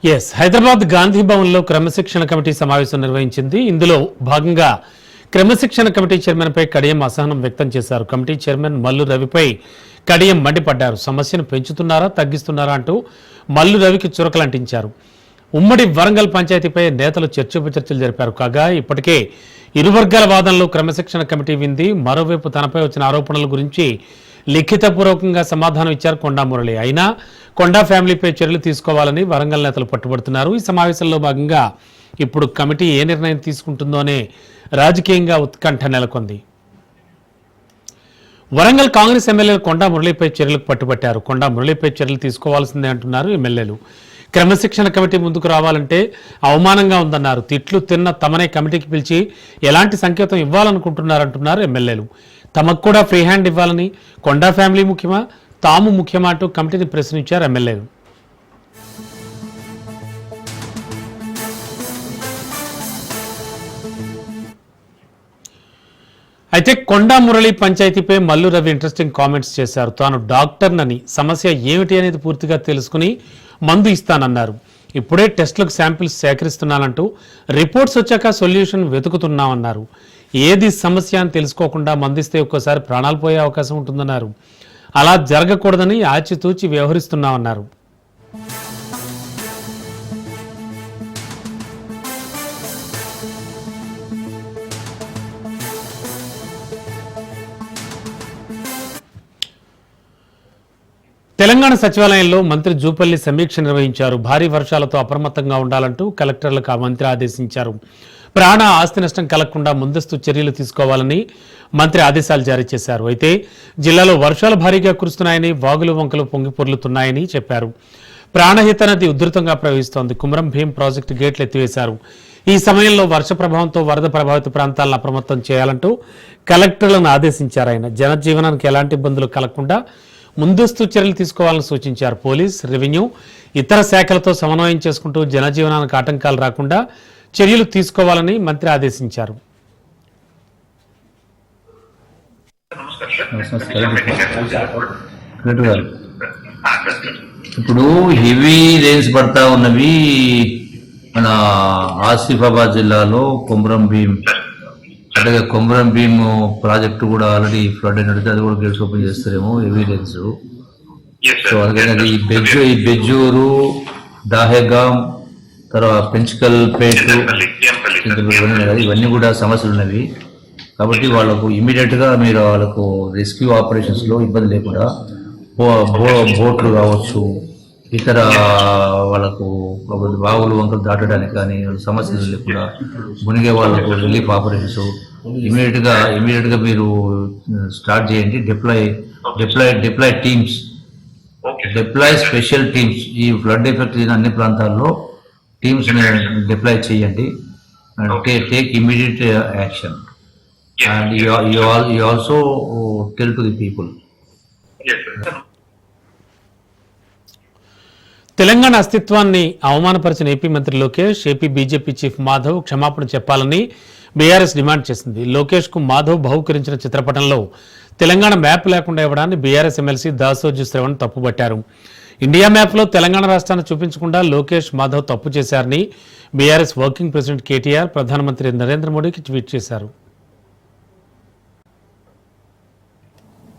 హైదరాబాద్ గాంధీ భవన్లో క్రమశిక్షణ కమిటీ సమావేశం నిర్వహించింది. ఇందులో భాగంగా క్రమశిక్షణ కమిటీ చైర్మన్పై కడియం అసహనం వ్యక్తం చేశారు. కమిటీ చైర్మన్ మల్లు రవిపై కడియం మండిపడ్డారు. సమస్యను పెంచుతున్నారా తగ్గిస్తున్నారా అంటూ మల్లు రవికి చురకలంటించారు. ఉమ్మడి వరంగల్ పంచాయతీపై నేతలు చర్చోపచర్చలు జరిపారు. కాగా ఇప్పటికే ఇరు వర్గాల వాదనలు క్రమశిక్షణ కమిటీ వింది. మరోవైపు తనపై వచ్చిన ఆరోపణల గురించి లిఖితపూర్వకంగా సమాధానం ఇచ్చారు కొండా మురళి. అయినా కొండా ఫ్యామిలీపై చర్యలు తీసుకోవాలని వరంగల్ నేతలు పట్టుబడుతున్నారు. ఈ సమావేశంలో భాగంగా ఇప్పుడు కమిటీ ఏ నిర్ణయం తీసుకుంటుందోనే రాజకీయంగా ఉత్కంఠ నెలకొంది. వరంగల్ కాంగ్రెస్ ఎమ్మెల్యేలు కొండా మురళిపై చర్యలకు పట్టుబట్టారు. కొండా మురళిపై చర్యలు తీసుకోవాల్సిందే అంటున్నారు ఎమ్మెల్యేలు. క్రమశిక్షణ కమిటీ ముందుకు రావాలంటే అవమానంగా ఉందన్నారు. తిట్లు తిన్న తమనే కమిటీకి పిలిచి ఎలాంటి సంకేతం ఇవ్వాలనుకుంటున్నారంటున్నారు ఎమ్మెల్యేలు. తమకు కూడా ఫ్రీ హ్యాండ్ ఇవ్వాలని, కొండా ఫ్యామిలీ ముఖ్యమా తాము ముఖ్యమా అంటూ కమిటీని ప్రశ్నించారు ఎమ్మెల్యేలు. అయితే కొండా మురళి పంచాయతీపై మల్లు రవి ఇంట్రెస్టింగ్ కామెంట్స్ చేశారు. తాను డాక్టర్నని, సమస్య ఏమిటి అనేది పూర్తిగా తెలుసుకుని మందు ఇస్తానన్నారు. ఇప్పుడే టెస్టులకు శాంపిల్స్ సేకరిస్తున్నానంటూ రిపోర్ట్స్ వచ్చాక సొల్యూషన్ వెతుకుతున్నామన్నారు. ఏది సమస్య అని తెలుసుకోకుండా మందిస్తే ఒక్కోసారి ప్రాణాలు పోయే అవకాశం ఉంటుందన్నారు. అలా జరగకూడదని ఆచితూచి వ్యవహరిస్తున్నామన్నారు. తెలంగాణ సచివాలయంలో మంత్రి జూపల్లి సమీక్ష నిర్వహించారు. భారీ వర్షాలతో అప్రమత్తంగా ఉండాలంటూ కలెక్టర్లకు ఆ మంత్రి ఆదేశించారు. ప్రాణ ఆస్తి నష్టం కలగకుండా ముందస్తు చర్యలు తీసుకోవాలని మంత్రి ఆదేశాలు జారీ చేశారు. అయితే జిల్లాలో వర్షాలు భారీగా కురుస్తున్నాయని, వాగులు వంకలు పొంగిపొర్లుతున్నాయని చెప్పారు. ప్రాణహిత నది ఉధృతంగా ప్రవహిస్తోంది. కుమరం భీం ప్రాజెక్టు గేట్లు ఎత్తివేశారు. ఈ సమయంలో వర్ష ప్రభావంతో వరద ప్రభావిత ప్రాంతాలను అప్రమత్తం చేయాలంటూ కలెక్టర్లను ఆదేశించారు. ఆయన జనజీవనానికి ఎలాంటి ఇబ్బందులు కలగకుండా ముందస్తు చర్యలు తీసుకోవాలని సూచించారు. పోలీస్, రెవెన్యూ, ఇతర శాఖలతో సమన్వయం చేసుకుంటూ జనజీవనానికి ఆటంకాలు రాకుండా చర్యలు తీసుకోవాలని మంత్రి ఆదేశించారు. ఇప్పుడు హెవీ రేన్స్ పడతా ఉన్నవి మన ఆసిఫాబాద్ జిల్లాలో కొమరం భీం, అలాగే కొమరం భీం ప్రాజెక్టు కూడా ఆల్రెడీ ఫ్లడ్ అయినట్టు అది కూడా గేట్స్ ఓపెన్ చేస్తారేమో హెవీ రేన్స్. సో అందుకని ఈ బెజ్జూరు, దాహేగాం, తర్వాత పెంచికల్ పేటు, ఇవన్నీ కూడా సమస్యలు ఉన్నవి. కాబట్టి వాళ్ళకు ఇమీడియట్ గా మీరు వాళ్ళకు రెస్క్యూ ఆపరేషన్స్ లో ఇబ్బంది లేకుండా బోట్లు కావచ్చు, ఇతర వాళ్ళకు బావులు వంకలు దాటడానికి కానీ సమస్యలు లేకుండా మునిగే వాళ్ళకు రిలీఫ్ ఆపరేషన్స్ ఇమీడియట్ గా మీరు స్టార్ట్ చేయండి. Deploy teams, deploy special teams, ఈ ఫ్లడ్ ఎఫెక్ట్ అయిన అన్ని ప్రాంతాల్లో టీమ్స్ డిప్లాయ్ చేయండి. Take immediate action and you also tell to the people. Telangana అస్తిత్వాన్ని అవమానపరిచిన ఏపీ మంత్రి Lokesh, AP BJP chief Madhav క్షమాపణ చెప్పాలని బీఆర్ఎస్ డిమాండ్ చేసింది. లోకేష్ కు మాధవ్ బహుకరించిన చిత్రపటంలో తెలంగాణ మ్యాప్ లేకుండా ఇవ్వడాన్ని బీఆర్ఎస్ ఎమ్మెల్సీ దాసోజు శ్రవణ్ తప్పుబట్టారు. ఇండియా మ్యాప్లో తెలంగాణ రాష్ట్రాన్ని చూపించకుండా లోకేష్, మాధవ్ తప్పు చేశారని బీఆర్ఎస్ వర్కింగ్ ప్రెసిడెంట్ కేటీఆర్ ప్రధానమంత్రి నరేంద్ర మోడీకి ట్వీట్ చేశారు.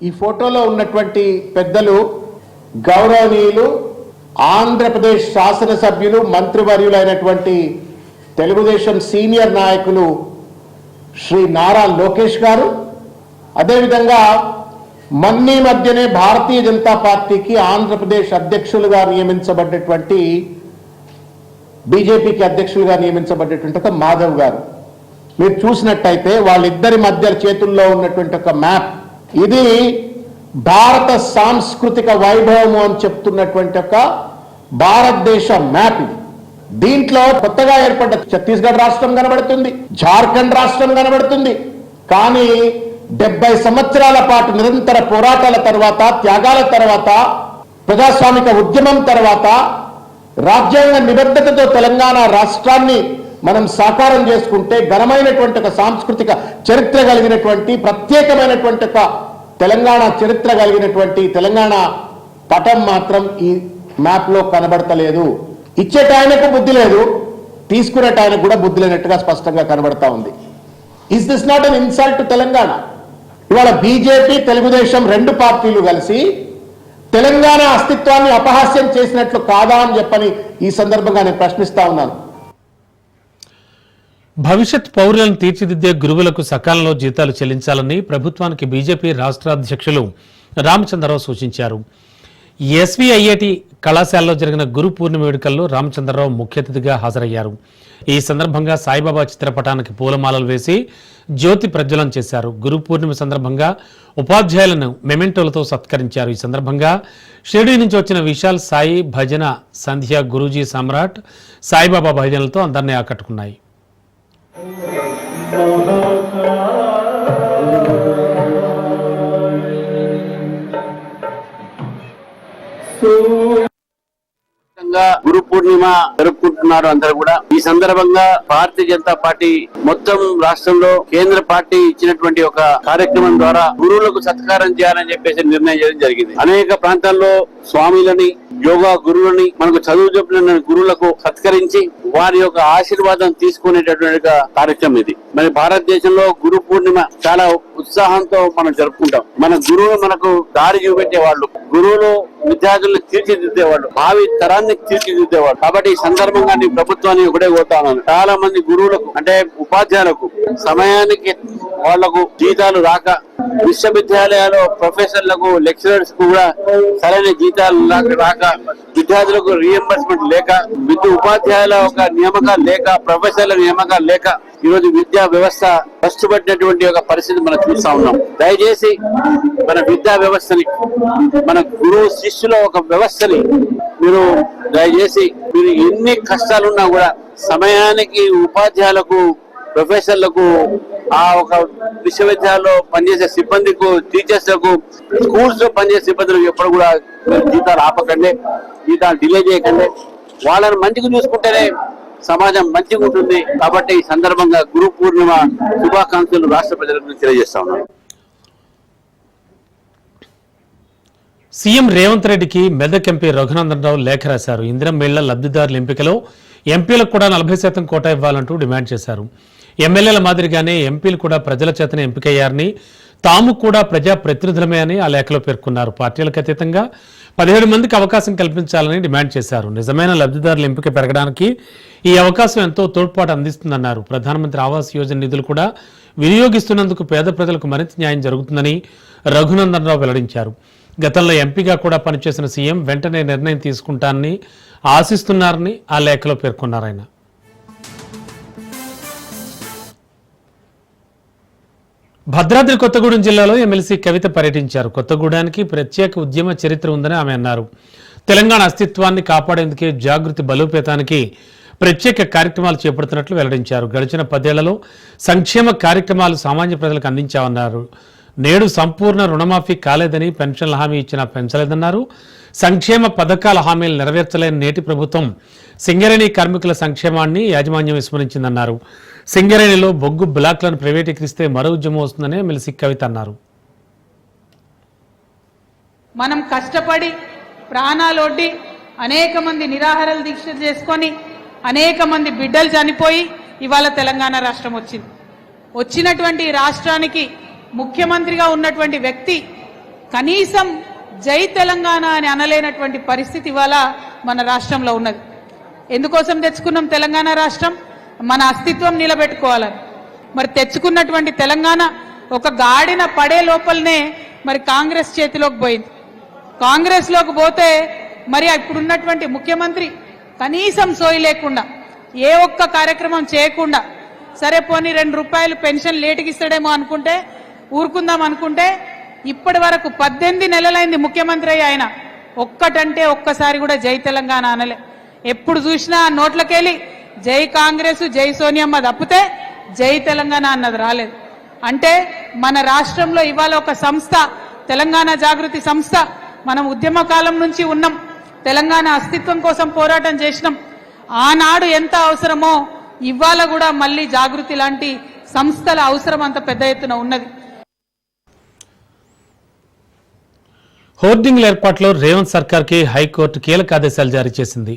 ఈ ఫోటోలో ఉన్నటువంటి పెద్దలు గౌరవనీయులు ఆంధ్రప్రదేశ్ శాసనసభ్యులు, మంత్రివర్యులైనటువంటి తెలుగుదేశం సీనియర్ నాయకులు శ్రీ నారా లోకేష్ గారు. అదేవిధంగా మన్నీ మధ్యనే భారతీయ జనతా పార్టీకి ఆంధ్రప్రదేశ్ అధ్యక్షులుగా నియమించబడ్డటువంటి, బీజేపీకి అధ్యక్షులుగా నియమించబడ్డటువంటి మాధవ్ గారు. మీరు చూసినట్టయితే వాళ్ళిద్దరి మధ్య చేతుల్లో ఉన్నటువంటి ఒక మ్యాప్, ఇది భారత సాంస్కృతిక వైభవము అని చెప్తున్నటువంటి ఒక భారతదేశ మ్యాప్. ఇది దీంట్లో కొత్తగా ఏర్పడ్డ ఛత్తీస్గఢ్ రాష్ట్రం కనబడుతుంది, జార్ఖండ్ రాష్ట్రం కనబడుతుంది. కానీ 70 సంవత్సరాల పాటు నిరంతర పోరాటాల తర్వాత, త్యాగాల తర్వాత, ప్రజాస్వామిక ఉద్యమం తర్వాత రాజ్యాంగ నిబద్ధతతో తెలంగాణ రాష్ట్రాన్ని మనం సాకారం చేసుకుంటే ఘనమైనటువంటి ఒక సాంస్కృతిక చరిత్ర కలిగినటువంటి, ప్రత్యేకమైనటువంటి ఒక తెలంగాణ చరిత్ర కలిగినటువంటి తెలంగాణ పటం మాత్రం ఈ మ్యాప్ లో కనబడతలేదు. ఇచ్చేట ఆయనకు బుద్ధి లేదు, తీసుకునేట ఆయనకు కూడా బుద్ధి లేనట్టుగా స్పష్టంగా కనబడతా ఉంది. Is this not an insult to Telangana? ఇవాళ బీజేపీ, తెలుగుదేశం రెండు పార్టీలు కలిసి తెలంగాణ అస్తిత్వాన్ని అపహాస్యం చేసినట్లు కాదా అని చెప్పని ఈ సందర్భంగా నేను ప్రశ్నిస్తా ఉన్నాను. భవిష్యత్ పౌరులను తీర్చిదిద్దే గురువులకు సకాలంలో జీతాలు చెల్లించాలని ప్రభుత్వానికి బీజేపీ రాష్ట్ర అధ్యక్షులు రామచంద్రరావు సూచించారు. ఎస్వీఐఐటి కళాశాలలో జరిగిన గురు పూర్ణిమ వేడుకల్లో రామచంద్రరావు ముఖ్య అతిథిగా హాజరయ్యారు. ఈ సందర్భంగా సాయిబాబా చిత్రపటానికి పూలమాలలు వేసి జ్యోతి ప్రజ్వలన చేశారు. గురు పూర్ణిమ సందర్భంగా ఉపాధ్యాయులను మెమెంటోలతో సత్కరించారు. ఈ సందర్భంగా షిరిడీ నుంచి వచ్చిన విశాల్ సాయి భజన సంధ్య గురూజీ సమ్రాట్ సాయిబాబా భజనలతో అందరినీ ఆకట్టుకున్నాయి. గురు పూర్ణిమ జరుపుకుంటున్నారు అందరూ కూడా. ఈ సందర్భంగా భారతీయ జనతా పార్టీ మొత్తం రాష్ట్రంలో కేంద్ర పార్టీ ఇచ్చినటువంటి ఒక కార్యక్రమం ద్వారా గురువులకు సత్కారం చేయాలని చెప్పేసి నిర్ణయం చేయడం జరిగింది. అనేక ప్రాంతాల్లో స్వామిలని, యోగా గురువులని, మనకు చదువు చెప్పిన గురువులకు సత్కరించి వారి యొక్క ఆశీర్వాదం తీసుకునేటటువంటి కార్యక్రమం ఇది. మరి భారతదేశంలో గురు పూర్ణిమ చాలా ఉత్సాహంతో మనం జరుపుకుంటాం. మన గురువులు మనకు దారి చూపెట్టేవాళ్ళు, గురువులు విద్యార్థులను తీర్చిదిద్దేవాళ్ళు, భావి తరాన్ని తీర్చిదిద్దేవాళ్ళు. కాబట్టి ఈ సందర్భంగా నీ ప్రభుత్వాన్ని ఒకటే కోరుతాను, చాలా మంది గురువులకు అంటే ఉపాధ్యాయులకు సమయానికి వాళ్లకు జీతాలు రాక, విశ్వవిద్యాలయాల్లో ప్రొఫెసర్లకు, లెక్చరర్స్ కు కూడా సరైన జీతాలు రాక, విద్యార్థులకు రీఎంబర్స్మెంట్ లేక, ఉపాధ్యాయుల ఒక నియామకాలు లేక, ప్రొఫెసర్ల నియామకాలు లేక ఈరోజు విద్యా వ్యవస్థ కష్టపడినటువంటి ఒక పరిస్థితి మనం చూస్తా ఉన్నాం. దయచేసి మన విద్యా వ్యవస్థని, మన గురువు శిష్యుల ఒక వ్యవస్థని మీరు దయచేసి మీరు ఎన్ని కష్టాలున్నా కూడా సమయానికి ఉపాధ్యాయులకు, ప్రొఫెసర్లకు, ఆ ఒక విశ్వవిద్యాలయంలో పనిచేసే సిబ్బందికు, టీచర్స్లకు, స్కూల్స్ లో పనిచేసే సిబ్బందులకు ఎప్పుడు కూడా జీతాలు ఆపకండి, జీతాలు డిలే చేయకండి. వాళ్ళని మంచిగా చూసుకుంటేనే సమాజం మంచిగా ఉంటుంది. కాబట్టి ఈ సందర్భంగా గురు పూర్ణిమ శుభాకాంక్షలు రాష్ట్ర ప్రజలకు తెలియజేస్తా ఉన్నాను. సీఎం రేవంత్ రెడ్డికి మెదక్ ఎంపీ రఘునందన్ రావు లేఖ రాశారు. ఇందిరమ్మ ఇళ్ల లబ్ధిదారుల ఎంపికలో ఎంపీలకు కూడా 40% కోటా ఇవ్వాలంటూ డిమాండ్ చేశారు. ఎమ్మెల్యేల మాదిరిగానే ఎంపీలు కూడా ప్రజల చేతనే ఎంపికయ్యారని, తాము కూడా ప్రజా ప్రతినిధులమే అని ఆ లేఖలో పేర్కొన్నారు. పార్టీలకు అతీతంగా 17 మందికి అవకాశం కల్పించాలని డిమాండ్ చేశారు. నిజమైన లబ్ధిదారుల ఎంపిక పెరగడానికి ఈ అవకాశం ఎంతో తోడ్పాటు అందిస్తుందన్నారు. ప్రధానమంత్రి ఆవాస్ యోజన నిధులు కూడా వినియోగిస్తున్నందుకు పేద ప్రజలకు మరింత న్యాయం జరుగుతుందని రఘునందన్ రావు వెల్లడించారు. గతంలో ఎంపీగా కూడా పనిచేసిన సీఎం వెంటనే నిర్ణయం తీసుకుంటానని ఆశిస్తున్నారని ఆ లేఖలో పేర్కొన్నారు. ఆయన భద్రాద్రి కొత్తగూడెం జిల్లాలో ఎమ్మెల్సీ కవిత పర్యటించారు. కొత్తగూడెనికి ప్రత్యేక ఉద్యమ చరిత్ర ఉందని ఆమె అన్నారు. తెలంగాణ అస్తిత్వాన్ని కాపాడేందుకే జాగృతి బలోపేతానికి ప్రత్యేక కార్యక్రమాలు చేపడుతున్నట్లు వెల్లడించారు. గడిచిన 10 ఏళ్లలో సంక్షేమ కార్యక్రమాలు సామాన్య ప్రజలకు అందించామన్నారు. నేడు సంపూర్ణ రుణమాఫీ కాలేదని, పెన్షన్ల హామీ ఇచ్చినా పెంచలేదన్నారు. సంక్షేమ పథకాల హామీలు నెరవేర్చలేని నేటి ప్రభుత్వం సింగరేణి కార్మికుల సంక్షేమాన్ని యాజమాన్యం విస్మరించిందన్నారు. సింగరేణిలో బొగ్గు బ్లాక్లను ప్రైవేటీకరిస్తే మరో ఉద్యమం వస్తుందని ఎమ్మెల్సీ కవిత అన్నారు. మనం కష్టపడి ప్రాణాలొడ్డి అనేక మంది నిరాహార దీక్ష చేసుకొని అనేక మంది బిడ్డలు చనిపోయి ఇవాళ తెలంగాణ రాష్ట్రం వచ్చింది. వచ్చినటువంటి రాష్ట్రానికి ముఖ్యమంత్రిగా ఉన్నటువంటి వ్యక్తి కనీసం జై తెలంగాణ అని అనలేనటువంటి పరిస్థితి ఇవాళ మన రాష్ట్రంలో ఉన్నది. ఎందుకోసం తెచ్చుకున్నాం తెలంగాణ రాష్ట్రం? మన అస్తిత్వం నిలబెట్టుకోవాలని. మరి తెచ్చుకున్నటువంటి తెలంగాణ ఒక గాడిన పడే లోపలనే మరి కాంగ్రెస్ చేతిలోకి పోయింది. కాంగ్రెస్లోకి పోతే మరి ఇప్పుడున్నటువంటి ముఖ్యమంత్రి కనీసం సోయి లేకుండా, ఏ ఒక్క కార్యక్రమం చేయకుండా, సరే పోనీ 2 రూపాయలు పెన్షన్ లేటుకి ఇస్తాడేమో అనుకుంటే ఊరుకుందాం అనుకుంటే ఇప్పటి వరకు 18 నెలలైంది ముఖ్యమంత్రి అయ్యి. ఆయన ఒక్కటంటే ఒక్కసారి కూడా జై తెలంగాణ అనలే. ఎప్పుడు చూసినా నోట్లకెళ్ళి జై కాంగ్రెస్, జై సోనియమ్మ తప్పితే జై తెలంగాణ అన్నది రాలేదు. అంటే మన రాష్ట్రంలో ఇవాళ ఒక సంస్థ, తెలంగాణ జాగృతి సంస్థ, మనం ఉద్యమ కాలం నుంచి ఉన్నాం, తెలంగాణ అస్తిత్వం కోసం పోరాటం చేసినాం. ఆనాడు ఎంత అవసరమో ఇవాళ కూడా మళ్ళీ జాగృతి లాంటి సంస్థల అవసరం అంత పెద్ద ఎత్తున ఉన్నది. హోర్డింగ్ల ఏర్పాట్లో రేవంత్ సర్కార్కి హైకోర్టు కీలక ఆదేశాలు జారీ చేసింది.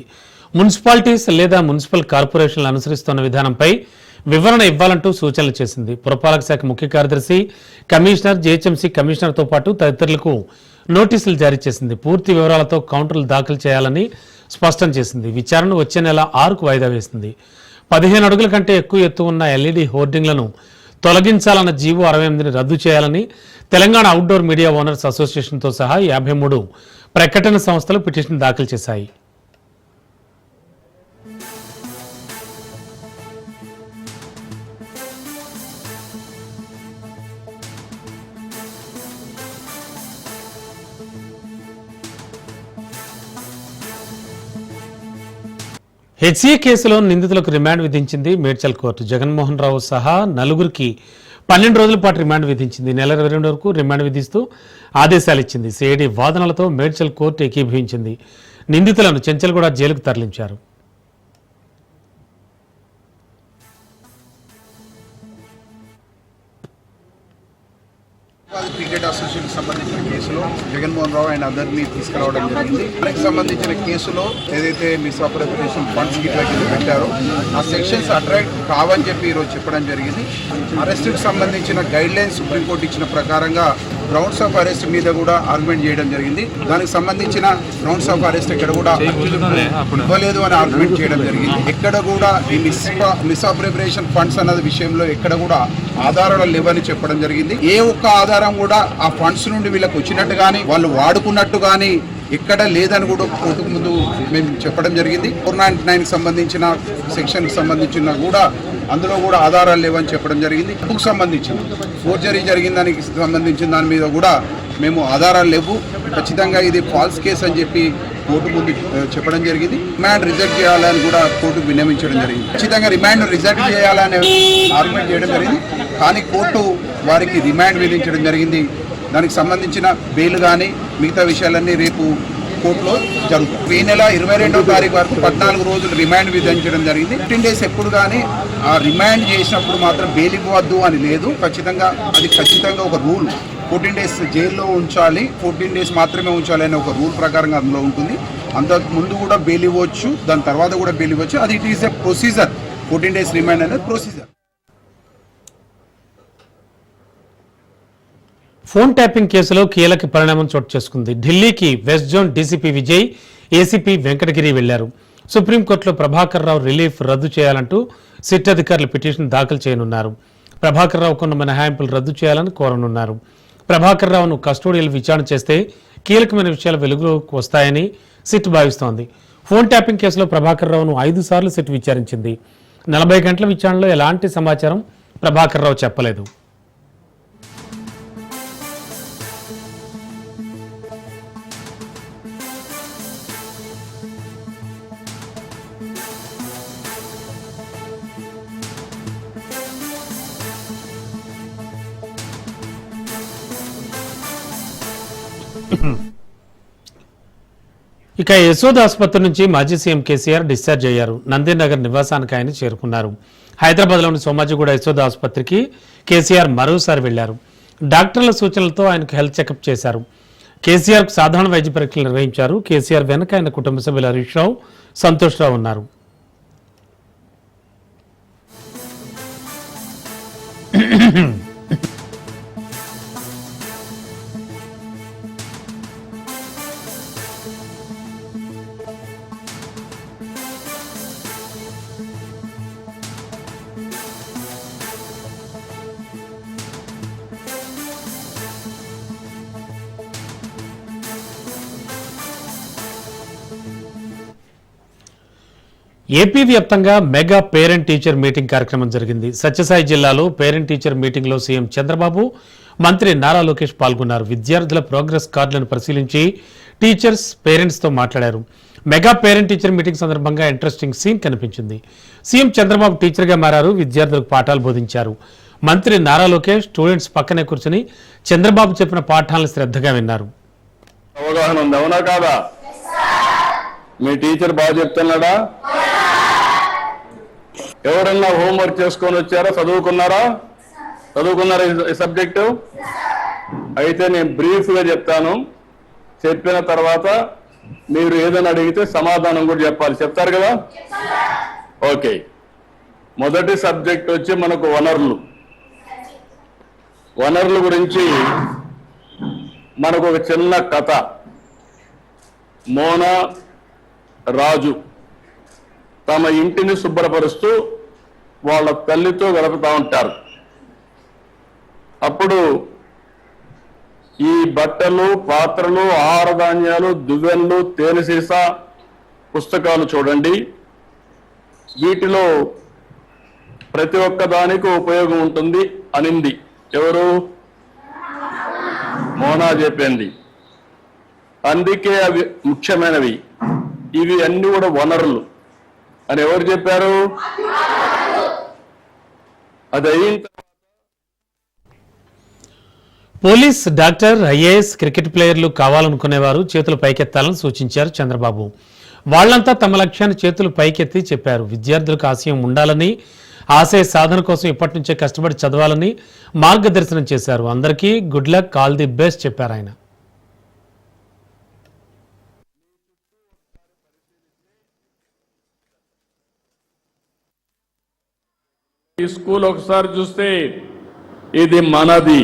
మున్సిపాలిటీస్ లేదా మున్సిపల్ కార్పొరేషన్లు అనుసరిస్తున్న విధానంపై వివరణ ఇవ్వాలంటూ సూచనలు చేసింది. పురపాలక శాఖ ముఖ్య కార్యదర్శి, కమిషనర్, జీహెచ్ఎంసీ కమిషనర్తో పాటు తదితరులకు నోటీసులు జారీ చేసింది. పూర్తి వివరాలతో కౌంటర్లు దాఖలు చేయాలని స్పష్టం చేసింది. విచారణ వచ్చే నెల 6కు వాయిదా వేసింది. 15 అడుగుల కంటే ఎక్కువ ఎత్తు ఉన్న ఎల్ఈడి హోర్డింగ్లను తొలగించాలన్న జీవో 68ని రద్దు చేయాలని తెలంగాణ అవుట్డోర్ మీడియా ఓనర్స్ అసోసియేషన్తో సహా 53 ప్రకటన సంస్థలు పిటిషన్ దాఖలు చేశాయి. హెచ్సీఏ కేసులో నిందితులకు రిమాండ్ విధించింది మేడ్చల్ కోర్టు. జగన్మోహన్ రావు సహా నలుగురికి 12 రోజుల పాటు రిమాండ్ విధించింది. నెల 22 వరకు రిమాండ్ విధిస్తూ ఆదేశాలు ఇచ్చింది. సిఐడి వాదనలతో మేడ్చల్ కోర్టు ఏకీభవించింది. నిందితులను చెంచల్గూడ జైలుకు తరలించారు. క్రికెట్ అసోసియేషన్ సంబంధించిన కేసులో జగన్మోహన్ రావు అండ్ అదర్ని తీసుకురావడం జరిగింది. దానికి సంబంధించిన కేసులో ఏదైతే మిస్అప్రోప్రియేషన్ ఫండ్స్ గిట్లా కింద పెట్టారో ఆ సెక్షన్స్ అట్రాక్ట్ కావని చెప్పి ఈరోజు చెప్పడం జరిగింది. అరెస్ట్కి సంబంధించిన గైడ్ లైన్స్ సుప్రీంకోర్టు ఇచ్చిన ప్రకారంగా గ్రౌండ్స్ ఆఫ్ అరెస్ట్ మీద కూడా ఆర్గ్యుమెంట్ చేయడం జరిగింది. దానికి సంబంధించిన గ్రౌండ్స్ ఆఫ్ అరెస్ట్ ఎక్కడ కూడా ఇవ్వలేదు అని ఆర్గ్యుమెంట్ చేయడం జరిగింది. ఎక్కడ కూడా ఈ మిస్అప్రోప్రియేషన్ ఫండ్స్ అన్నది విషయంలో ఎక్కడ కూడా ఆధారాలు లేవని చెప్పడం జరిగింది. ఏ ఒక్క ఆధారం కూడా ఆ ఫండ్స్ నుండి వీళ్ళకి వచ్చినట్టు కానీ వాళ్ళు వాడుకున్నట్టు కానీ ఎక్కడ లేదని కూడా కోర్టుకు ముందు మేము చెప్పడం జరిగింది. 499 సంబంధించిన సెక్షన్కి సంబంధించిన కూడా అందులో కూడా ఆధారాలు లేవని చెప్పడం జరిగింది. బుక్ సంబంధించిన ఫోర్జరీ జరిగిన దానికి సంబంధించిన దాని మీద కూడా మేము ఆధారాలు లేవు, ఖచ్చితంగా ఇది ఫాల్స్ కేసు అని చెప్పి కోర్టు ముందు చెప్పడం జరిగింది. రిమాండ్ రిజెక్ట్ చేయాలని కూడా కోర్టుకు విన్నవించడం జరిగింది. ఖచ్చితంగా రిమాండ్ రిజెక్ట్ చేయాలని ఆర్గ్యుమెంట్ చేయడం జరిగింది. కానీ కోర్టు వారికి రిమాండ్ విధించడం జరిగింది. దానికి సంబంధించిన బెయిల్ కానీ మిగతా విషయాలన్నీ రేపు కోర్టులో జరుగుతుంది. ఈ నెల 22వ తారీఖు వరకు 14 రోజులు రిమాండ్ విధించడం జరిగింది. 15 డేస్ ఎప్పుడు కానీ ఆ రిమాండ్ చేసినప్పుడు మాత్రం బెయిల్ ఇవ్వద్దు అని లేదు. ఖచ్చితంగా ఒక రూల్ 14 డేస్ జైల్లో ఉంచాలి, 14 డేస్ మాత్రమే ఉంచాలి అనే ఒక రూల్ ప్రకారంగా అందులో ఉంటుంది. అంతకు ముందు కూడా బెయిల్ ఇవ్వచ్చు, దాని తర్వాత కూడా బెయిల్ ఇవ్వచ్చు. అది it is a procedure. 14 days remand అనేది ప్రొసీజర్. ఫోన్ ట్యాపింగ్ కేసులో కీలక పరిణామం చోటు చేసుకుంది. ఢిల్లీకి west zone DCP Vijay, ACP Venkatagiri వెళ్లారు. సుప్రీంకోర్టులో ప్రభాకర్ రావు రిలీఫ్ రద్దు చేయాలంటూ సిట్ అధికారులు పిటిషన్ దాఖలు చేయనున్నారు. ప్రభాకర్ రావు కొన్న మినహాయింపులు రద్దు చేయాలని కోరనున్నారు. ప్రభాకర్ రావును కస్టోడియల్ విచారణ చేస్తే కీలకమైన విషయాలు వెలుగులోకి వస్తాయని సిట్ భావిస్తోంది. ఫోన్ ట్యాపింగ్ కేసులో ప్రభాకర్ రావును 5 సార్లు సిట్ విచారించింది. 40 గంటల విచారణలో ఎలాంటి సమాచారం ప్రభాకర్ రావు చెప్పలేదు. ఇక యశోద ఆసుపత్రి నుంచి మాజీ సీఎం కేసీఆర్ డిశ్చార్జ్ అయ్యారు. నందీనగర్ నివాసానికి ఆయన చేరుకున్నారు. హైదరాబాద్లోని సోమాజిగూడ యశోద ఆసుపత్రికి కేసీఆర్ మరోసారి వెళ్లారు. డాక్టర్ల సూచనలతో ఆయనకు హెల్త్ చెకప్ చేశారు. కేసీఆర్కు సాధారణ వైద్య పరీక్షలు నిర్వహించారు. కేసీఆర్ వెనక ఆయన కుటుంబ సభ్యులు హరీష్ రావు, సంతోష్ రావు ఉన్నారు. ఏపీ వ్యాప్తంగా మెగా పేరెంట్ టీచర్ మీటింగ్ కార్యక్రమం జరిగింది. సత్యసాయి జిల్లాలో పేరెంట్ టీచర్ మీటింగ్ లో సీఎం చంద్రబాబు, మంత్రి నారా లోకేష్ పాల్గొన్నారు. విద్యార్థుల ప్రోగ్రెస్ కార్డులను పరిశీలించి టీచర్స్, పేరెంట్స్ తో మాట్లాడారు. మెగా పేరెంట్ టీచర్ మీటింగ్ సందర్భంగా ఇంట్రెస్టింగ్ సీన్ కనిపించింది. సీఎం చంద్రబాబు టీచర్ గా మారారు. విద్యార్థులకు పాఠాలు బోధించారు. మంత్రి నారా లోకేష్ స్టూడెంట్స్ పక్కనే కూర్చుని చంద్రబాబు చెప్పిన పాఠాలను శ్రద్ధగా విన్నారు. అవగాహన ఉంది, అవునా కాదా? మీ టీచర్ బాగా చెప్తున్నాడా? ఎవరన్నా హోంవర్క్ చేసుకొని వచ్చారా? చదువుకున్నారా ఈ సబ్జెక్టు? అయితే నేను బ్రీఫ్ గా చెప్తాను. చెప్పిన తర్వాత మీరు ఏదైనా అడిగితే సమాధానం కూడా చెప్పాలి. చెప్తారు కదా? ఓకే. మొదటి సబ్జెక్ట్ వచ్చి మనకు వనరులు. వనరుల గురించి మనకు ఒక చిన్న కథ. మోనా రాజు తమ ఇంటిని శుభ్రపరుస్తూ వాళ్ళ తల్లితో గడుపుతూ ఉంటారు. అప్పుడు ఈ బట్టలు, పాత్రలు, ఆహార ధాన్యాలు, దువ్వెనలు, తేనె సీసా, పుస్తకాలు చూడండి. వీటిలో ప్రతి ఒక్క దానికి ఉపయోగం ఉంటుంది అనింది. ఎవరు? మోనా చెప్పింది. అందుకే అవి ముఖ్యమైనవి, ఇవి అన్ని కూడా వనరులు అని ఎవరు చెప్పారు? అది అయిన పోలీస్, డాక్టర్, ఐఏఎస్, క్రికెట్ ప్లేయర్లు కావాలనుకునేవారు చేతులు పైకెత్తాలని సూచించారు చంద్రబాబు. వాళ్లంతా తమ లక్ష్యాన్ని చేతులు పైకెత్తి చెప్పారు. విద్యార్థులకు ఆశయం ఉండాలని, ఆశయ సాధన కోసం ఇప్పటి నుంచే కష్టపడి చదవాలని మార్గదర్శనం చేశారు. అందరికీ good luck, all the best చెప్పారు ఆయన. ఈ స్కూల్ ఒకసారి చూస్తే ఇది మనది.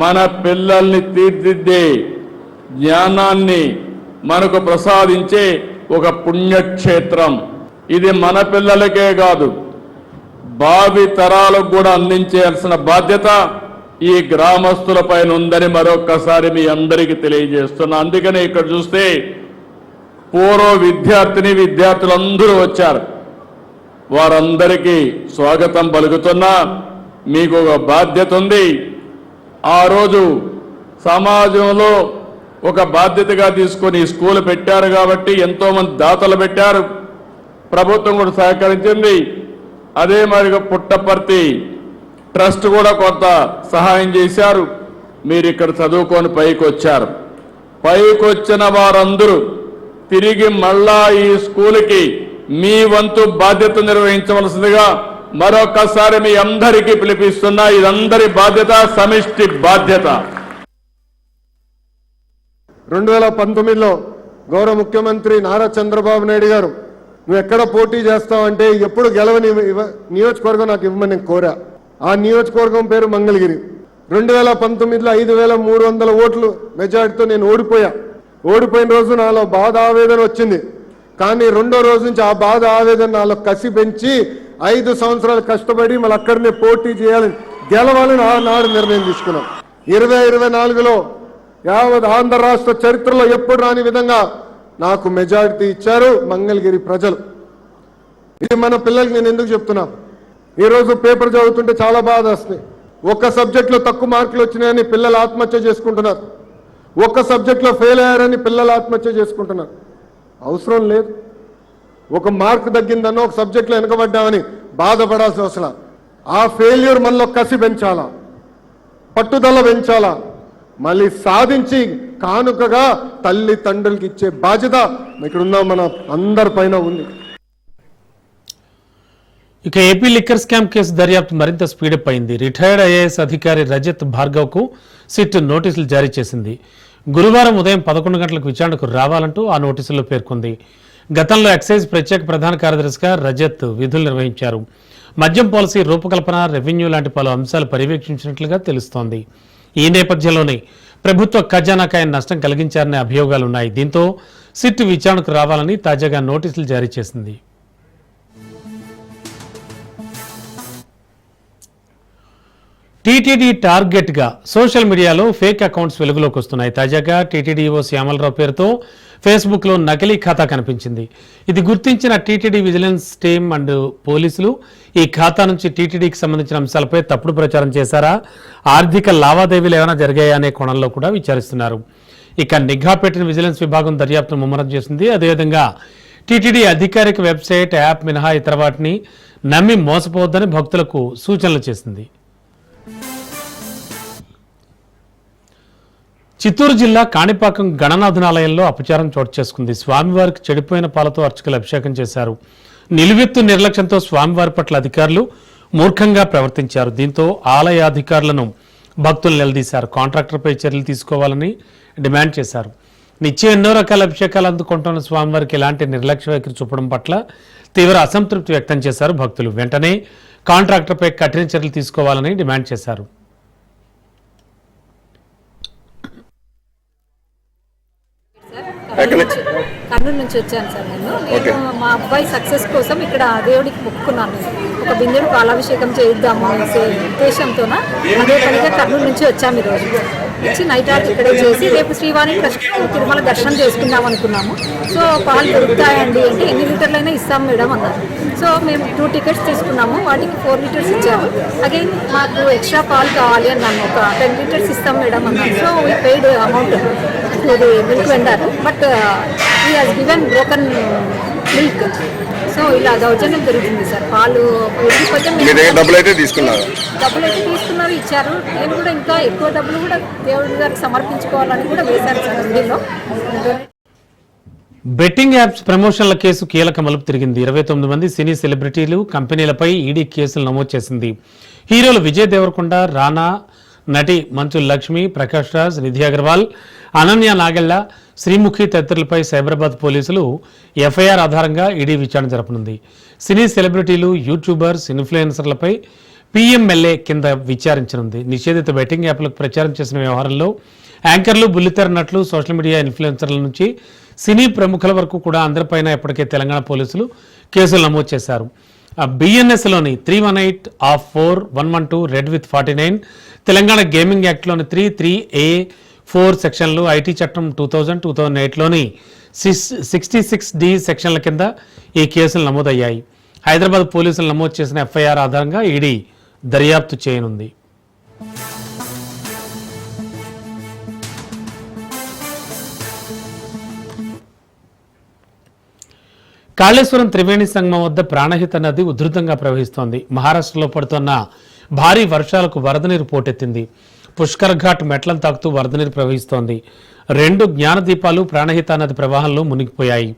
మన పిల్లల్ని తీర్చిదిద్దే జ్ఞానాన్ని మనకు ప్రసాదించే ఒక పుణ్యక్షేత్రం. ఇది మన పిల్లలకే కాదు, భావి తరాలకు కూడా అందించాల్సిన బాధ్యత ఈ గ్రామస్తులపైన ఉందని మరొక్కసారి మీ అందరికీ తెలియజేస్తున్నా. అందుకనే ఇక్కడ చూస్తే పూర్వ విద్యార్థులందరూ వచ్చారు. వారందరికీ స్వాగతం పలుకుతున్నా. మీకు ఒక బాధ్యత ఉంది. ఆ రోజు సమాజంలో ఒక బాధ్యతగా తీసుకొని స్కూల్ పెట్టారు కాబట్టి ఎంతో మంది దాతలు పెట్టారు. ప్రభుత్వం కూడా సహకరించింది. అదే మరిగా పుట్టపర్తి ట్రస్ట్ కూడా కొంత సహాయం చేశారు. మీరు ఇక్కడ చదువుకొని పైకి వచ్చారు. పైకి వచ్చిన వారందరూ తిరిగి మళ్ళా ఈ స్కూల్కి మీ వంతు బాధ్యత నిర్వహించవలసిందిగా మరొకసారి మీ అందరికీ పిలిపిస్తున్నా. ఇదందరి బాధ్యత, సమిష్టి బాధ్యత. 2019లో గౌరవ ముఖ్యమంత్రి నారా చంద్రబాబు నాయుడు గారు, నువ్వు ఎక్కడ పోటీ చేస్తావంటే ఎప్పుడు గెలవని నియోజకవర్గం నాకు ఇవ్వమని నేను కోరా. ఆ నియోజకవర్గం పేరు మంగళగిరి. 2019లో 5,300 ఓట్లు మెజార్టీతో నేను ఓడిపోయిన రోజు నాలో బాధ ఆవేదన వచ్చింది. కానీ రెండో రోజు నుంచి ఆ బాధ ఆవేదన నాలో కసి పెంచి 5 సంవత్సరాలు కష్టపడి మళ్ళీ అక్కడనే పోటీ చేయాలని, గెలవాలని ఆనాడు నిర్ణయం తీసుకున్నాం. 2024లో యావత్ ఆంధ్ర రాష్ట్ర చరిత్రలో ఎప్పుడు రాని విధంగా నాకు మెజారిటీ ఇచ్చారు మంగళగిరి ప్రజలు. ఇది మన పిల్లలకి నేను ఎందుకు చెప్తున్నా, ఈరోజు పేపర్ చదువుతుంటే చాలా బాధ వస్తుంది. ఒక్క సబ్జెక్ట్లో తక్కువ మార్కులు వచ్చినాయని పిల్లలు ఆత్మహత్య చేసుకుంటున్నారు. ఒక్క సబ్జెక్ట్లో ఫెయిల్ అయ్యారని పిల్లలు ఆత్మహత్య చేసుకుంటున్నారు. అవసరం లేదు. ఒక మార్క్ తగ్గిందన్నో, ఒక సబ్జెక్ట్లో వెనకబడ్డామని బాధపడాల్సిన అవసరం. ఆ ఫెయిల్యూర్ మనలో కసి పెంచాలా, పట్టుదల పెంచాలా, మళ్ళీ సాధించి కానుకగా తల్లి తండ్రులకి ఇచ్చే బాధ్యత ఇక్కడున్న మన అందరిపైన ఉంది. ఇక ఏపీ లిక్కర్ స్కామ్ కేసు దర్యాప్తు మరింత స్పీడప్ అయింది. రిటైర్డ్ ఐఏఎస్ అధికారి రజత్ భార్గవ్కు సిట్ నోటీసులు జారీ చేసింది. గురువారం ఉదయం 11 గంటలకు విచారణకు రావాలంటూ ఆ నోటీసుల్లో పేర్కొంది. గతంలో ఎక్సైజ్ ప్రత్యేక ప్రధాన కార్యదర్శిగా రజత్ విధులు నిర్వహించారు. మద్యం పాలసీ రూపకల్పన, రెవెన్యూ లాంటి పలు అంశాలు పర్యవేక్షించినట్లుగా తెలుస్తోంది. ఈ నేపథ్యంలోనే ప్రభుత్వ ఖజానాకు ఆయన నష్టం కలిగించారనే అభియోగాలున్నాయి. దీంతో సిట్ విచారణకు రావాలని తాజాగా నోటీసులు జారీ చేసింది. టీటీడీ టార్గెట్గా సోషల్ మీడియాలో ఫేక్ అకౌంట్స్ వెలుగులోకి వస్తున్నాయి. తాజాగా టీటీడీఓ శ్యామలరావు పేరుతో ఫేస్బుక్లో నకిలీ ఖాతా కనిపించింది. ఇది గుర్తించిన టీటీడీ విజిలెన్స్ టీమ్ అండ్ పోలీసులు ఈ ఖాతా నుంచి టీటీడీకి సంబంధించిన అంశాలపై తప్పుడు ప్రచారం చేశారా, ఆర్థిక లావాదేవీలు ఏమైనా జరిగాయా అనే కోణంలో కూడా విచారిస్తున్నారు. ఇక నిఘా పెట్టిన విజిలెన్స్ విభాగం దర్యాప్తును ముమ్మరం చేసింది. అదేవిధంగా టీటీడీ అధికారిక వెబ్సైట్, యాప్ మినహా ఇతర వాటిని నమ్మి మోసపోవద్దని భక్తులకు సూచనలు చేసింది. చిత్తూరు జిల్లా కాణిపాకం గణనాథనాలయంలో అపచారం చోటు చేసుకుంది. స్వామివారికి చెడిపోయిన పాలతో అర్చకులు అభిషేకం చేశారు. నిలువెత్తు నిర్లక్ష్యంతో స్వామివారి పట్ల అధికారులు మూర్ఖంగా ప్రవర్తించారు. దీంతో ఆలయాధికారులను భక్తులు నిలదీశారు. కాంట్రాక్టర్పై చర్యలు తీసుకోవాలని డిమాండ్ చేశారు. నిత్యం ఎన్నో రకాల అభిషేకాలు అందుకుంటున్న స్వామివారికి ఇలాంటి నిర్లక్ష్య వైఖరి చూపడం పట్ల తీవ్ర అసంతృప్తి వ్యక్తం చేశారు భక్తులు. వెంటనే కాంట్రాక్టర్పై కఠిన చర్యలు తీసుకోవాలని డిమాండ్ చేశారు. కర్నూలు నుంచి వచ్చాను సార్. నేను మా అబ్బాయి సక్సెస్ కోసం ఇక్కడ దేవుడికి మొక్కుకున్నాను. ఒక బిందెడు పాలాభిషేకం చేయిద్దాము అనే ఉద్దేశంతో అదే పనిగా కర్నూలు నుంచి వచ్చాము. ఈరోజు వచ్చి నైట్ ఆర్ట్ ఇక్కడే చేసి రేపు శ్రీవాణి తిరుమల దర్శనం చేసుకుందాం అనుకున్నాము. సో పాలు దొరుకుతాయండి అంటే ఎన్ని లీటర్లైనా ఇస్తాం మేడం అన్నారు. సో మేము 2 టికెట్స్ తీసుకున్నాము, వాటికి 4 లీటర్స్ ఇచ్చాము. అగైన్ మాకు ఎక్స్ట్రా పాలు కావాలి అన్నాను, ఒక 10 లీటర్స్ ఇస్తాం మేడం అన్నాను. So we paid amount to the milk vendor, but he has given broken milk. So ఇలా దౌర్జన్యం జరుగుతుంది సార్. పాలు డబ్బులు అయితే తీసుకున్నారు, ఇచ్చారు. నేను కూడా ఇంకా ఎక్కువ డబ్బులు కూడా దేవుడి గారికి సమర్పించుకోవాలని కూడా వేశారు సార్ అందులో. బెట్టింగ్ యాప్స్ ప్రమోషన్ల కేసు కీలక మలుపు తిరిగింది. 29 మంది సినీ సెలబ్రిటీలు, కంపెనీలపై ఈడీ కేసులు నమోదు చేసింది. హీరోలు విజయ్ దేవరకొండ, రానా, నటి మంచు లక్ష్మి, ప్రకాష్ రాజ్, నిధి అగర్వాల్, అనన్య నాగెళ్ల, శ్రీముఖి తదితరులపై సైబరాబాద్ పోలీసులు ఎఫ్ఐఆర్ ఆధారంగా ఈడీ విచారణ జరపనుంది. సినీ సెలబ్రిటీలు, యూట్యూబర్స్, ఇన్ఫ్లుయెన్సర్లపై పీఎంఎల్ఏ కింద విచారించనుంది. నిషేధిత బెట్టింగ్ యాప్లకు ప్రచారం చేసిన వ్యవహారంలో యాంకర్లు, బుల్లితెర నటులు, సోషల్ మీడియా ఇన్ఫ్లుయెన్సర్ల నుంచి సినీ ప్రముఖుల వరకు కూడా అందరిపైన ఇప్పటికే తెలంగాణ పోలీసులు కేసులు నమోదు చేశారు. బిఎన్ఎస్లోని 318(4)(112) రెడ్ విత్ 49, తెలంగాణ గేమింగ్ యాక్ట్లోని 3(3)(a)(4) సెక్షన్లు, ఐటీ చట్టం 2000-2008లోని 66D సెక్షన్ల కింద ఈ కేసులు నమోదయ్యాయి. హైదరాబాద్ పోలీసులు నమోదు చేసిన ఎఫ్ఐఆర్ ఆధారంగా ఈడీ దర్యాప్తు చేయనుంది. కాళేశ్వరం త్రివేణి సంగమం వద్ద ప్రాణహిత నది ఉధృతంగా ప్రవహిస్తోంది. మహారాష్ట్రలో పడుతున్న భారీ వర్షాలకు వరద నీరు పోటెత్తింది. పుష్కర్ ఘాట్ మెట్లను తాకుతూ వరద నీరు ప్రవహిస్తోంది. 2 జ్ఞానదీపాలు ప్రాణహిత నది ప్రవాహంలో మునిగిపోయాయి.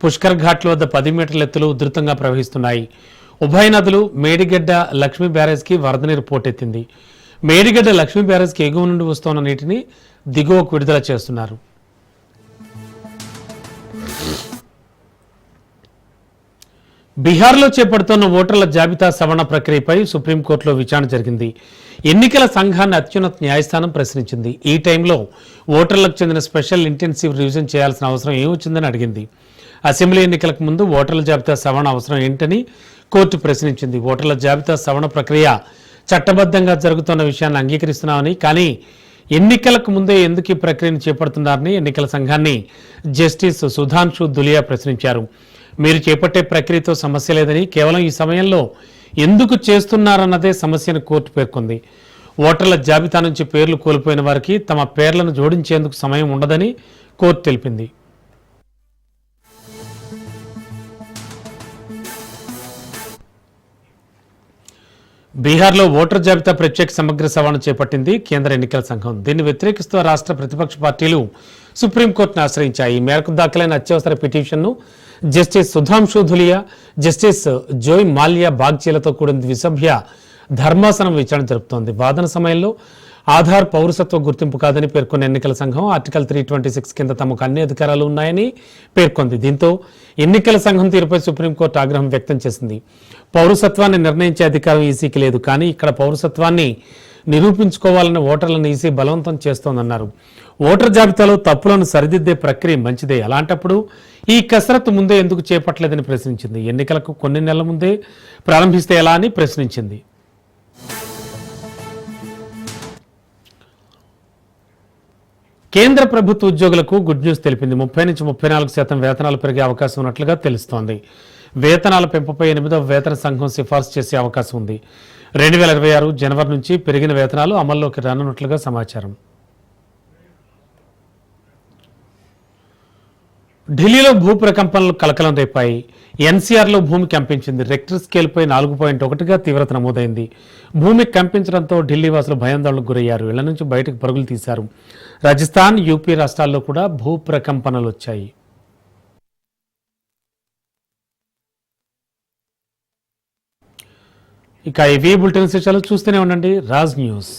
పుష్కర్ ఘాట్ల వద్ద 10 మీటర్ల ఎత్తులు ఉధృతంగా ప్రవహిస్తున్నాయి. ఉభయ నదులు మేడిగడ్డ లక్ష్మీ బ్యారేజ్కి వరద నీరు పోటెత్తింది. మేడిగడ్డ లక్ష్మీ బ్యారేజ్కి ఎగువ నుండి వస్తున్న నీటిని దిగువకు విడుదల చేస్తున్నారు. బీహార్లో చేపడుతున్న ఓటర్ల జాబితా సవరణ ప్రక్రియపై సుప్రీంకోర్టులో విచారణ జరిగింది. ఎన్నికల సంఘాన్ని అత్యున్నత న్యాయస్థానం ప్రశ్నించింది. ఈ టైంలో ఓటర్లకు చెందిన స్పెషల్ ఇంటెన్సివ్ రివిజన్ చేయాల్సిన అవసరం ఏమొచ్చిందని అడిగింది. అసెంబ్లీ ఎన్నికలకు ముందు ఓటర్ల జాబితా సవరణ అవసరం ఏంటని కోర్టు ప్రశ్నించింది. ఓటర్ల జాబితా సవరణ ప్రక్రియ చట్టబద్ధంగా జరుగుతున్న విషయాన్ని అంగీకరిస్తున్నామని, కానీ ఎన్నికలకు ముందే ఎందుకు ఈ ప్రక్రియను చేపడుతున్నారని ఎన్నికల సంఘాన్ని జస్టిస్ సుధాంశు దులియా ప్రశ్నించారు. మీరు చేపట్టే ప్రక్రియతో సమస్య లేదని, కేవలం ఈ సమయంలో ఎందుకు చేస్తున్నారన్నదే సమస్యను కోర్టు పేర్కొంది. ఓటర్ల జాబితా నుంచి పేర్లు కోల్పోయిన వారికి తమ పేర్లను జోడించేందుకు సమయం ఉండదని కోర్టు తెలిపింది. బీహార్లో ఓటర్ జాబితా ప్రత్యేక సమగ్ర సవరణ చేపట్టింది కేంద్ర ఎన్నికల సంఘం. దీన్ని వ్యతిరేకిస్తూ రాష్ట్ర ప్రతిపక్ష పార్టీలు సుప్రీంకోర్టును ఆశ్రయించాయి. ఈ మేరకు దాఖలైన అత్యవసర పిటిషన్ను జస్టిస్ సుధాంశు ధులియా, జస్టిస్ జోయ్ మాల్యా బాగ్చీలతో కూడిన ద్విసభ్య ధర్మాసనం విచారణ జరుపుతోంది. వాదన సమయంలో ఆధార్ పౌరసత్వ గుర్తింపు కాదని పేర్కొన్న ఎన్నికల సంఘం ఆర్టికల్ 326 కింద తమకు అన్ని అధికారాలు ఉన్నాయని పేర్కొంది. దీంతో ఎన్నికల సంఘం తీరుపై సుప్రీంకోర్టు ఆగ్రహం వ్యక్తం చేసింది. పౌరసత్వాన్ని నిర్ణయించే అధికారం ఈసీకి లేదు, కానీ ఇక్కడ పౌరసత్వాన్ని నిరూపించుకోవాలని ఓటర్లను ఈసీ బలవంతం చేస్తోందన్నారు. ఓటర్ జాబితాలో తప్పులను సరిదిద్దే ప్రక్రియ మంచిదే, అలాంటప్పుడు ఈ కసరత్తు ముందే ఎందుకు చేపట్టలేదని ప్రశ్నించింది. ఎన్నికలకు కొన్ని నెలల ముందే ప్రారంభిస్తే ఎలా అని ప్రశ్నించింది. కేంద్ర ప్రభుత్వ ఉద్యోగులకు గుడ్ న్యూస్ తెలిపింది. 30 నుంచి 34% వేతనాలు పెరిగే అవకాశం ఉన్నట్లుగా తెలుస్తోంది. వేతనాల పెంపుపై 8వ వేతన సంఘం సిఫార్సు చేసే అవకాశం ఉంది. 2026 జనవరి నుంచి పెరిగిన వేతనాలు అమల్లోకి రానున్నట్లుగా సమాచారం. ఢిల్లీలో భూ ప్రకంపనలు కలకలం రేపాయి. ఎన్సీఆర్లో భూమి కంపించింది. రెక్టర్ స్కేల్పై 4.1గా తీవ్రత నమోదైంది. భూమి కంపించడంతో ఢిల్లీ వాసులు భయాందోళనకు గురయ్యారు. ఇళ్ల నుంచి బయటకు పరుగులు తీశారు. రాజస్థాన్, యూపీ రాష్ట్రాల్లో కూడా భూ ప్రకంపనలు వచ్చాయి. ఇక ఇవి బులెటిన్ విశేషాలు చూస్తూనే ఉండండి రాజ్ న్యూస్.